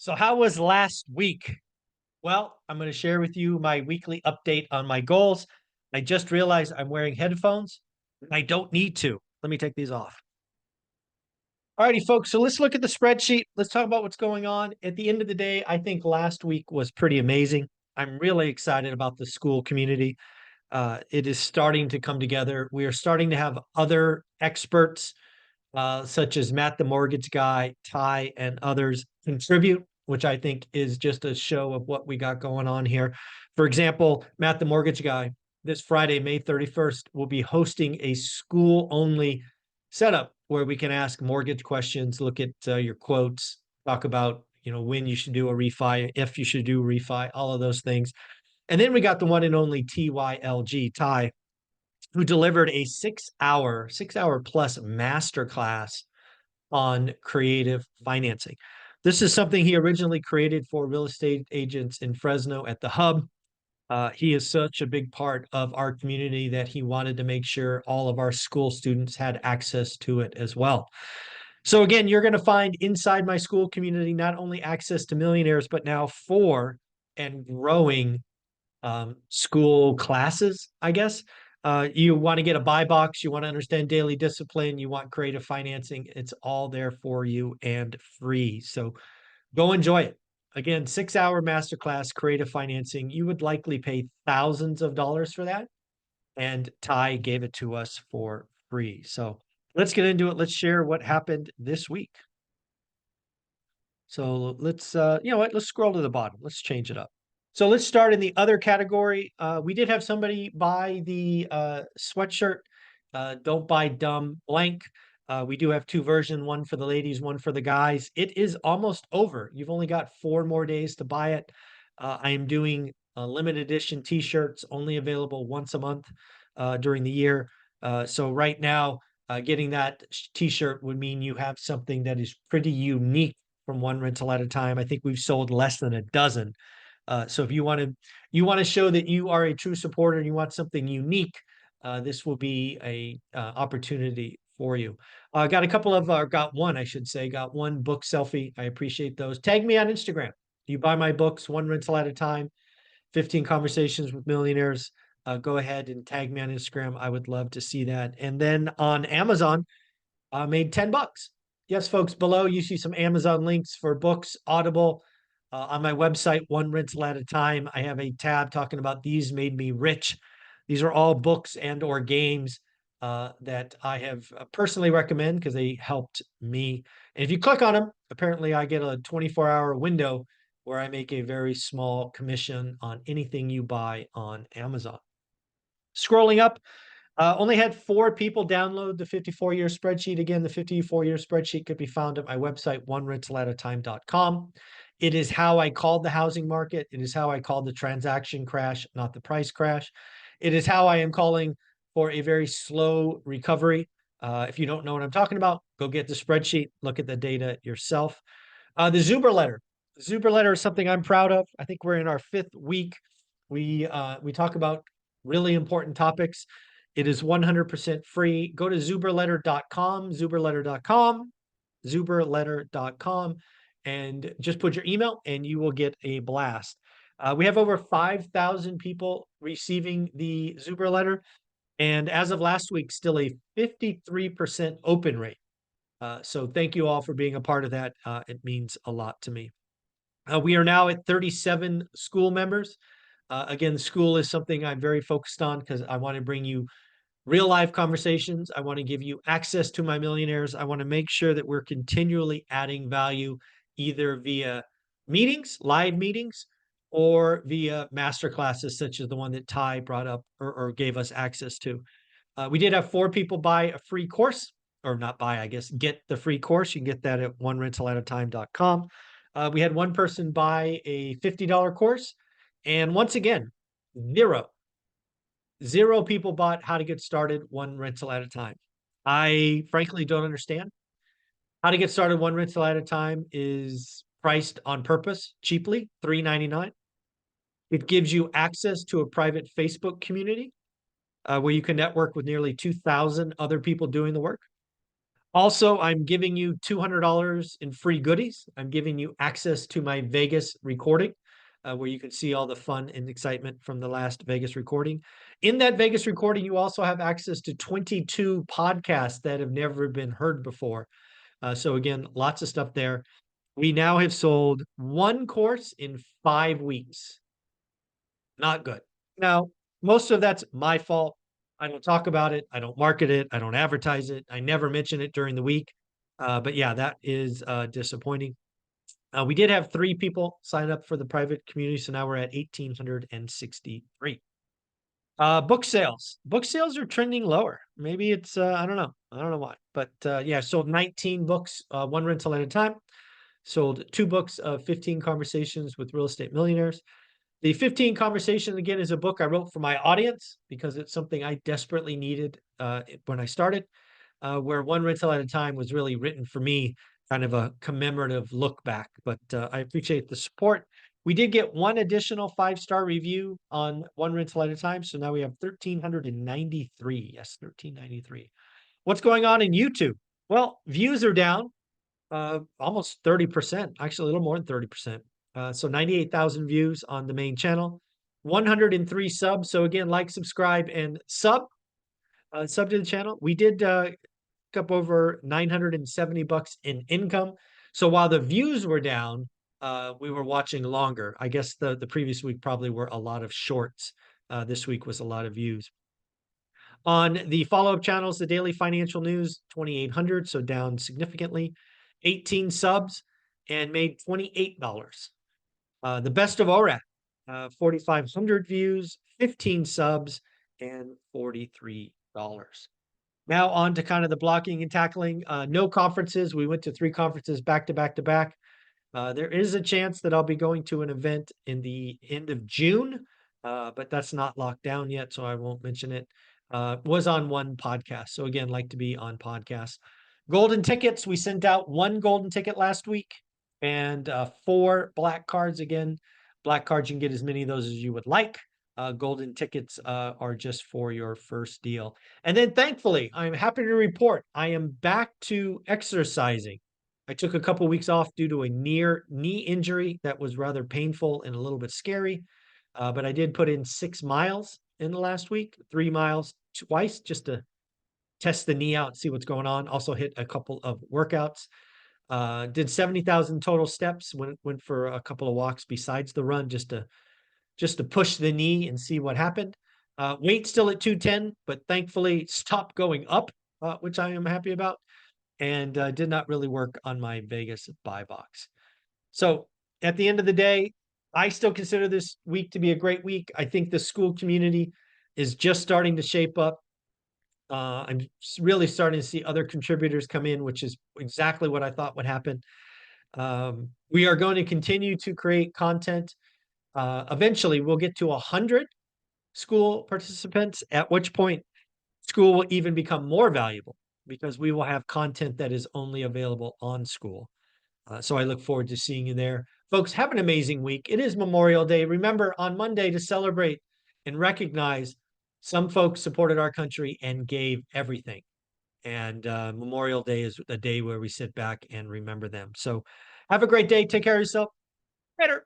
So, how was last week? Well, I'm going to share with you my weekly update on my goals. I just realized I'm wearing headphones. I don't need to. Let me take these off. All righty, folks. So let's look at the spreadsheet. Let's talk about what's going on. At the end of the day, I think last week was pretty amazing. I'm really excited about the school community. It is starting to come together. We are starting to have other experts such as Matt the Mortgage Guy, Ty, and others contribute, which I think is just a show of what we got going on here. For example, Matt the Mortgage Guy, this Friday, May 31st, will be hosting a school-only setup where we can ask mortgage questions, look at your quotes, talk about when you should do a refi, if you should do a refi, all of those things. And then we got the one and only TYLG, Ty, who delivered a 6 hour plus masterclass on creative financing. This is something he originally created for real estate agents in Fresno at the Hub. He is such a big part of our community that he wanted to make sure all of our school students had access to it as well. So again, you're going to find inside my school community not only access to millionaires, but now 4 and growing school classes, I guess. You want to get a buy box, you want to understand daily discipline, you want creative financing, it's all there for you and free. So go enjoy it. Again, 6 hour masterclass, creative financing. You would likely pay thousands of dollars for that. And Ty gave it to us for free. So let's get into it. Let's share what happened this week. So let's, you know what, let's scroll to the bottom. Let's change it up. So let's start in the other category. We did have somebody buy the sweatshirt, Don't Buy Dumb Blank. We do have 2 versions, one for the ladies, one for the guys. It is almost over. You've only got 4 more days to buy it. I am doing limited edition t-shirts, only available once a month during the year. So right now, getting that t-shirt would mean you have something that is pretty unique from one rental at a time. I think we've sold less than a dozen. So if you want to show that you are a true supporter and you want something unique, this will be a opportunity for you. Got a couple of got one, I should say, got one book selfie. I appreciate those. Tag me on Instagram. You buy my books, one rental at a time, 15 conversations with millionaires. Go ahead and tag me on Instagram. I would love to see that. And then on Amazon, I made $10. Yes, folks, below you see some Amazon links for books, Audible. On my website, one rental at a time, I have a tab talking about these made me rich. These are all books and or games that I have personally recommend because they helped me. And if you click on them, apparently I get a 24-hour window where I make a very small commission on anything you buy on Amazon. Scrolling up, only had 4 people download the 54-year spreadsheet. Again, the 54-year spreadsheet could be found at my website, onerentalatatime.com. It is how I called the housing market. It is how I called the transaction crash, not the price crash. It is how I am calling for a very slow recovery. If you don't know what I'm talking about, go get the spreadsheet, look at the data yourself. The Zuber letter. The Zuber letter is something I'm proud of. I think we're in our 5th week. We talk about really important topics. It is 100% free. Go to zuberletter.com, zuberletter.com, and just put your email and you will get a blast. We have over 5,000 people receiving the Zuber letter. And as of last week, still a 53% open rate. So thank you all for being a part of that. It means a lot to me. We are now at 37 school members. Again, school is something I'm very focused on because I want to bring you real life conversations. I want to give you access to my millionaires. I want to make sure that we're continually adding value either via meetings, live meetings, or via master classes such as the one that Ty brought up or gave us access to. We did have 4 people buy a free course, or not buy, I guess, get the free course. You can get that at onerentalatatime.com. We had 1 person buy a $50 course. And once again, zero people bought how to get started 1 rental at a time. I frankly don't understand. How to get started 1 rental at a time is priced on purpose, cheaply, $3.99. It gives you access to a private Facebook community where you can network with nearly 2,000 other people doing the work. Also, I'm giving you $200 in free goodies. I'm giving you access to my Vegas recording, where you can see all the fun and excitement from the last Vegas recording. In that Vegas recording, you also have access to 22 podcasts that have never been heard before. So again, lots of stuff there. We now have sold one course in 5 weeks. Not good. Now, most of that's my fault. I don't talk about it. I don't market it. I don't advertise it. I never mention it during the week. But yeah, that is disappointing. We did have 3 people sign up for the private community, so now we're at 1,863. Book sales. Book sales are trending lower. Maybe it's I don't know. I don't know why. But yeah, sold 19 books, one rental at a time. Sold 2 books of 15 conversations with real estate millionaires. The 15 Conversations, again, is a book I wrote for my audience because it's something I desperately needed when I started, where one rental at a time was really written for me, kind of a commemorative look back. But I appreciate the support. We did get one additional 5-star review on one rental at a time. So now we have 1,393. Yes, 1,393. What's going on in YouTube? Well, views are down almost 30%, actually a little more than 30%. So 98,000 views on the main channel, 103 subs. So again, like, subscribe, and sub to the channel. We did up over 970 bucks in income. So while the views were down, we were watching longer. I guess the previous week probably were a lot of shorts. This week was a lot of views. On the follow-up channels, the Daily Financial News, 2,800, so down significantly. 18 subs and made $28. The Best of ORAT, 4,500 views, 15 subs, and $43. Now on to kind of the blocking and tackling. No conferences. We went to 3 conferences back to back to back. There is a chance that I'll be going to an event in the end of June, but that's not locked down yet, so I won't mention it. Was on one podcast. So again, like to be on podcasts. Golden tickets. We sent out 1 golden ticket last week and 4 black cards. Again, black cards, you can get as many of those as you would like. Golden tickets are just for your first deal. And then thankfully, I'm happy to report I am back to exercising. I took a couple weeks off due to a near knee injury that was rather painful and a little bit scary. But I did put in 6 miles in the last week, 3 miles twice just to test the knee out, see what's going on. Also hit a couple of workouts. Did 70,000 total steps. Went for a couple of walks besides the run just to push the knee and see what happened. Weight still at 210, but thankfully stopped going up, which I am happy about, and did not really work on my Vegas buy box. So at the end of the day, I still consider this week to be a great week. I think the school community is just starting to shape up. I'm really starting to see other contributors come in, which is exactly what I thought would happen. We are going to continue to create content. Eventually, we'll get to 100 school participants, at which point school will even become more valuable because we will have content that is only available on school. So I look forward to seeing you there. Folks, have an amazing week. It is Memorial Day. Remember on Monday to celebrate and recognize some folks supported our country and gave everything. And Memorial Day is a day where we sit back and remember them. So have a great day. Take care of yourself. Later.